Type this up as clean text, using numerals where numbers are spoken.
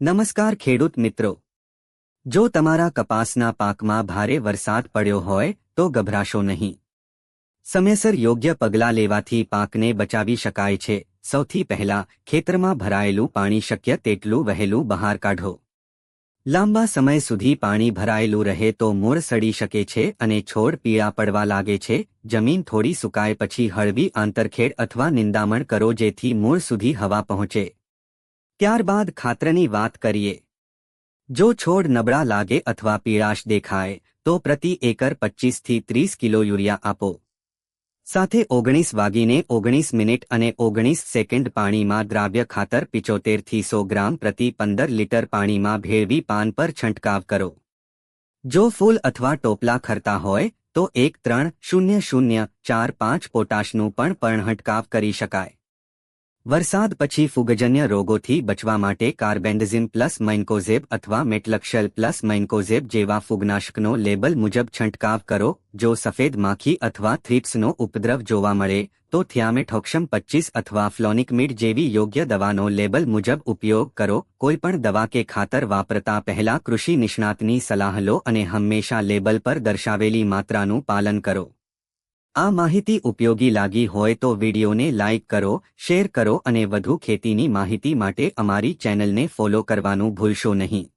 નમસ્કાર ખેડૂત મિત્રો। જો તમારા કપાસના પાકમાં ભારે વરસાદ પડ્યો હોય તો ગભરાશો નહીં। સમયસર યોગ્ય પગલાં લેવાથી પાકને બચાવી શકાય છે। સૌથી પહેલા ખેતરમાં ભરાયેલું પાણી શક્ય તેટલું વહેલું બહાર કાઢો। લાંબા સમય સુધી પાણી ભરાયેલું રહે તો મૂળ સડી શકે છે અને છોડ પીળા પડવા લાગે છે। જમીન થોડી સુકાય પછી હળવી આંતરખેડ અથવા નિંદામણ કરો જેથી મૂળ સુધી હવા પહોંચે। ત્યારબાદ ખાતરની વાત કરીએ। જો છોડ નબળા લાગે અથવા પીળાશ દેખાય તો પ્રતિ એકર 25 થી 30 કિલો યુરિયા આપો। સાથે 19 વાગીને 19 મિનિટ અને 19 સેકન્ડ પાણીમાં દ્રાવ્ય ખાતર 75 થી 100 ગ્રામ પ્રતિ 15 લિટર પાણીમાં ભેળવી પાન પર છંટકાવ કરો। જો ફૂલ અથવા ટોપલા ખરતા હોય તો 1-3-0-0-4-5 પોટાશનું પણ છંટકાવ કરી શકાય। વરસાદ પછી ફૂગજન્ય રોગોથી બચવા માટે કાર્બેન્ડઝિમ પ્લસ મેન્કોઝેબ અથવા મેટલક્સેલ પ્લસ મેન્કોઝેબ જેવા ફૂગનાશકનો લેબલ મુજબ છંટકાવ કરો। જો સફેદ માખી અથવા થ્રિપ્સનો ઉપદ્રવ જોવા મળે તો થિયામેથોક્સમ 25 અથવા ફ્લોનિકમિડ જેવી યોગ્ય દવાનો લેબલ મુજબ ઉપયોગ કરો। કોઈપણ દવા કે ખાતર વાપરતા પહેલા કૃષિ નિષ્ણાતની સલાહ લો અને હંમેશા લેબલ પર દર્શાવેલી માત્રાનું પાલન કરો। આ માહિતી ઉપયોગી લાગી હોય તો વિડીયોને લાઇક કરો, શેર કરો અને વધુ ખેતીની માહિતી માટે અમારી ચેનલને ફોલો કરવાનું ભૂલશો નહીં।